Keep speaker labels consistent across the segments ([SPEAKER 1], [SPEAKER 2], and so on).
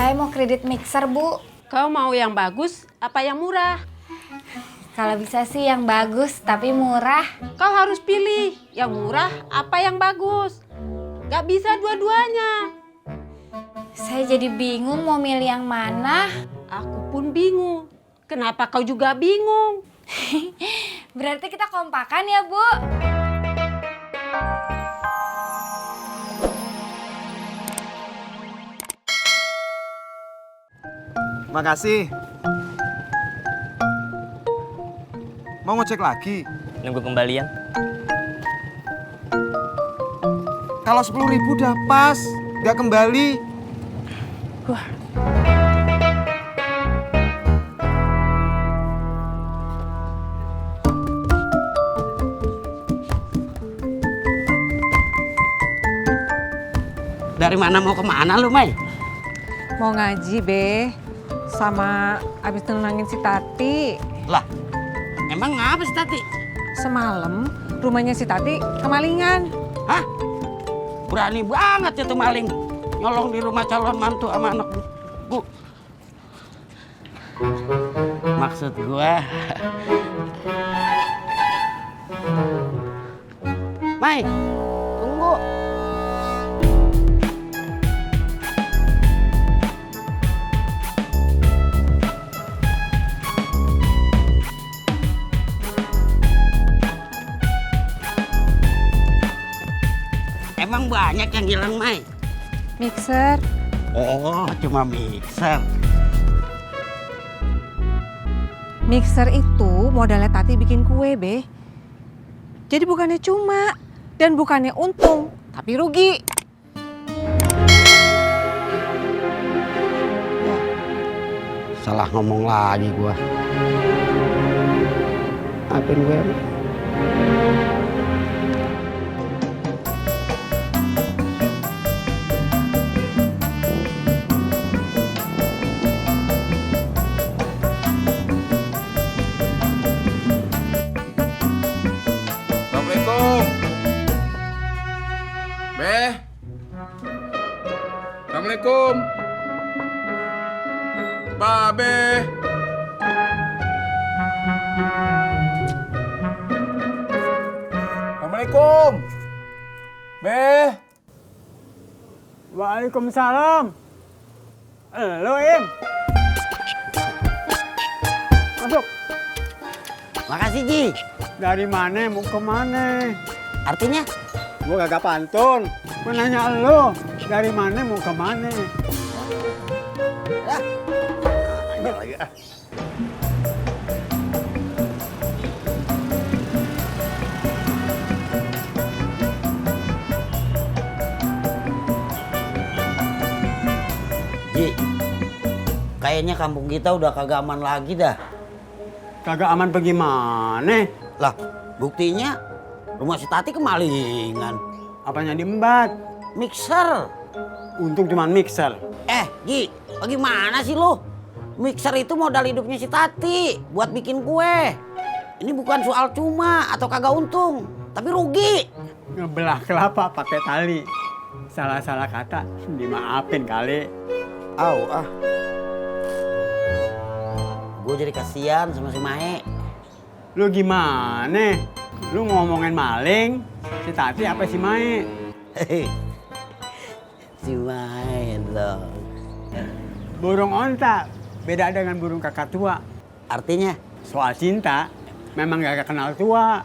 [SPEAKER 1] Saya mau kredit mixer, Bu.
[SPEAKER 2] Kau mau yang bagus apa yang murah?
[SPEAKER 1] Kalau bisa sih yang bagus, tapi murah.
[SPEAKER 2] Kau harus pilih yang murah apa yang bagus. Gak bisa dua-duanya.
[SPEAKER 1] Saya jadi bingung mau milih yang mana.
[SPEAKER 2] Aku pun bingung. Kenapa kau juga bingung?
[SPEAKER 1] Berarti kita kompakan ya, Bu?
[SPEAKER 3] Makasih. Mau ngecek lagi?
[SPEAKER 4] Nunggu kembalian.
[SPEAKER 3] Kalau 10.000 udah pas, nggak kembali.
[SPEAKER 5] Dari mana mau kemana lu, Mai?
[SPEAKER 6] Mau ngaji, Be. Sama abis nenangin si Tati.
[SPEAKER 5] Lah, emang ngapa sih Tati?
[SPEAKER 6] Semalam rumahnya si Tati kemalingan.
[SPEAKER 5] Hah? Berani banget ya tuh maling. Nyolong di rumah calon mantu sama anak bu. Maksud gua... Mai, tunggu. Emang banyak yang hilang, Mai?
[SPEAKER 6] Mixer.
[SPEAKER 5] Oh, cuma mixer.
[SPEAKER 6] Mixer itu modalnya Tati bikin kue, Be. Jadi bukannya cuma dan bukannya untung, tapi rugi.
[SPEAKER 5] Salah ngomong lagi gua. Maafin gue.
[SPEAKER 7] Assalamualaikum. Beh. Assalamualaikum. Babe. Assalamualaikum. Beh.
[SPEAKER 8] Waalaikumsalam. Halo, Im. Masuk.
[SPEAKER 5] Makasih, Ji.
[SPEAKER 8] Dari mana mau ke mana?
[SPEAKER 5] Artinya?
[SPEAKER 8] Gua kagak pantun. Gua nanya lo, dari mana mau ke mana?
[SPEAKER 5] Ji, kayaknya kampung kita udah kagak aman lagi dah.
[SPEAKER 8] Kagak aman bagaimana?
[SPEAKER 5] Lah, buktinya rumah si Tati kemalingan.
[SPEAKER 8] Apanya diembat?
[SPEAKER 5] Mixer.
[SPEAKER 8] Untung cuma mixer.
[SPEAKER 5] Ji, bagaimana sih lo? Mixer itu modal hidupnya si Tati buat bikin kue. Ini bukan soal cuma atau kagak untung, tapi rugi.
[SPEAKER 8] Ngebelah kelapa pakai tali. Salah-salah kata dimaafin kali.
[SPEAKER 5] Gue jadi kasihan sama si Mae.
[SPEAKER 8] Lu gimana? Lu ngomongin maling, si Tati apa si Mae?
[SPEAKER 5] Si Mae dong.
[SPEAKER 8] Burung onta beda dengan burung kakak tua.
[SPEAKER 5] Artinya?
[SPEAKER 8] Soal cinta memang gak kenal tua.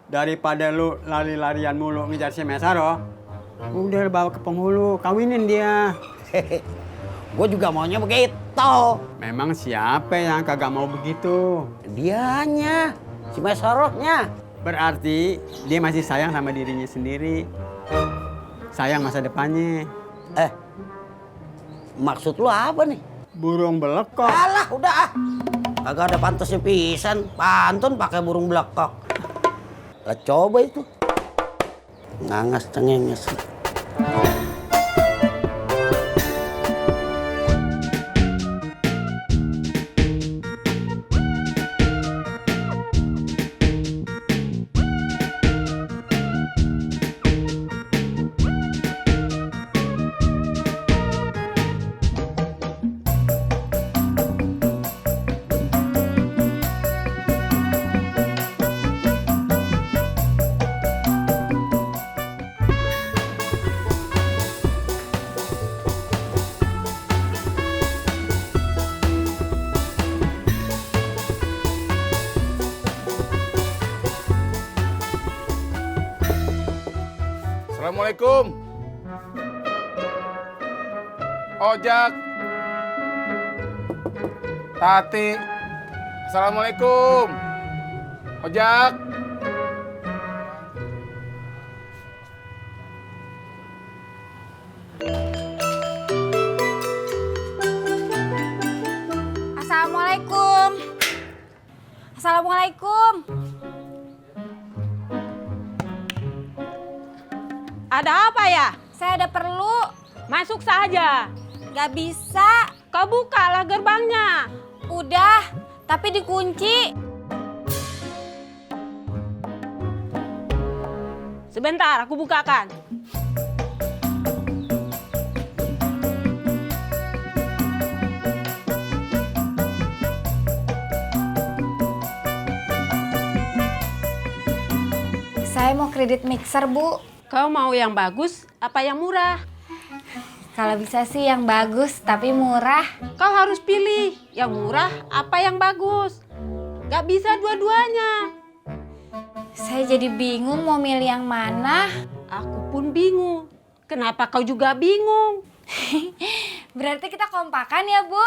[SPEAKER 8] Daripada lu lari-larian mulu ngejar si Mesaro, udah bawa ke penghulu, kawinin dia.
[SPEAKER 5] Gue juga maunya begitu.
[SPEAKER 8] Memang siapa yang kagak mau begitu?
[SPEAKER 5] Dianya, si Mesorohnya.
[SPEAKER 8] Berarti dia masih sayang sama dirinya sendiri. Sayang masa depannya.
[SPEAKER 5] Maksud lu apa nih?
[SPEAKER 8] Burung belekok.
[SPEAKER 5] Alah, udah ah. Kagak ada pantasnya pisan. Pantun pakai burung belekok. Lah coba itu. Ngangas cengenges.
[SPEAKER 7] Assalamualaikum. Ojak. Tati. Assalamualaikum. Ojak.
[SPEAKER 1] Assalamualaikum. Assalamualaikum.
[SPEAKER 2] Ada apa ya?
[SPEAKER 1] Saya ada perlu.
[SPEAKER 2] Masuk saja.
[SPEAKER 1] Gak bisa.
[SPEAKER 2] Kau bukalah gerbangnya.
[SPEAKER 1] Udah, tapi dikunci.
[SPEAKER 2] Sebentar, aku bukakan.
[SPEAKER 1] Saya mau kredit mixer, Bu.
[SPEAKER 2] Kau mau yang bagus apa yang murah?
[SPEAKER 1] Kalau bisa sih yang bagus, tapi murah.
[SPEAKER 2] Kau harus pilih yang murah apa yang bagus. Gak bisa dua-duanya.
[SPEAKER 1] Saya jadi bingung mau milih yang mana.
[SPEAKER 2] Aku pun bingung. Kenapa kau juga bingung?
[SPEAKER 1] Berarti kita kompakan ya, Bu?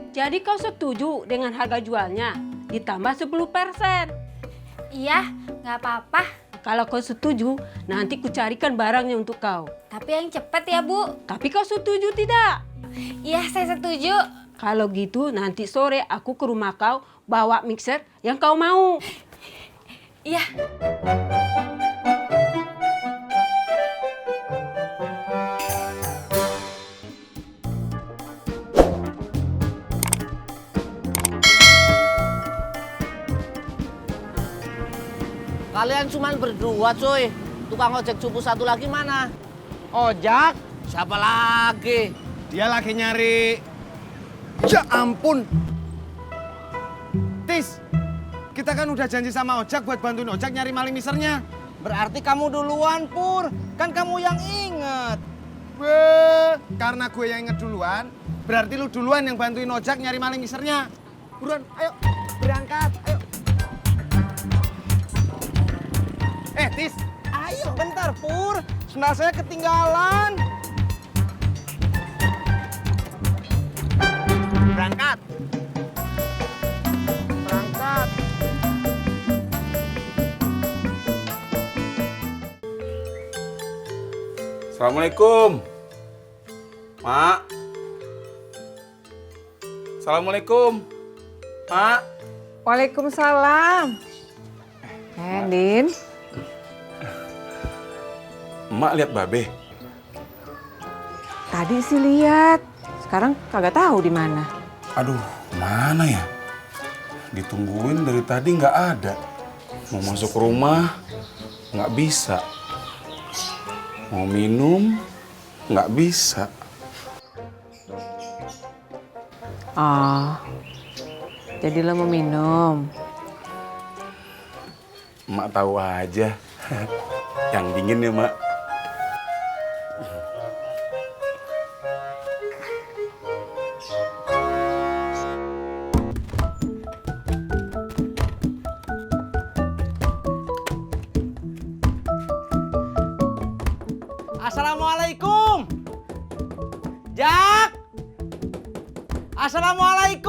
[SPEAKER 2] Jadi kau setuju dengan harga jualnya ditambah 10%.
[SPEAKER 1] Iya, nggak apa-apa.
[SPEAKER 2] Kalau kau setuju, nanti kucarikan barangnya untuk kau.
[SPEAKER 1] Tapi yang cepet ya, Bu.
[SPEAKER 2] Tapi kau setuju tidak?
[SPEAKER 1] Iya, saya setuju.
[SPEAKER 2] Kalau gitu nanti sore aku ke rumah kau bawa mixer yang kau mau.
[SPEAKER 1] Iya.
[SPEAKER 4] Kalian cuma berdua cuy. Tukang ojek cupu satu lagi mana?
[SPEAKER 3] Ojak,
[SPEAKER 4] Siapa lagi?
[SPEAKER 3] dia lagi nyari. Ya ampun. Tis, kita kan udah janji sama Ojak buat bantuin Ojak nyari maling misernya.
[SPEAKER 4] Berarti kamu duluan, Pur. Kan kamu yang inget.
[SPEAKER 3] Karena gue yang inget duluan, berarti lu duluan yang bantuin Ojak nyari maling misernya. Buruan, ayo berangkat, ayo. Tis,
[SPEAKER 4] Ayo, bentar, Pur.
[SPEAKER 3] sendal saya ketinggalan. Berangkat. Berangkat.
[SPEAKER 7] Assalamualaikum. Mak. Assalamualaikum. Mak.
[SPEAKER 6] Waalaikumsalam. Din.
[SPEAKER 7] Emak lihat Babe.
[SPEAKER 6] Tadi sih lihat. Sekarang kagak tahu di mana.
[SPEAKER 7] Aduh, mana ya? Ditungguin dari tadi nggak ada. Mau masuk rumah nggak bisa. Mau minum, nggak bisa.
[SPEAKER 6] Oh, jadi lo mau minum?
[SPEAKER 7] Mak tahu aja. Yang dingin ya, Mak.
[SPEAKER 4] Assalamualaikum. Jak. Assalamualaikum.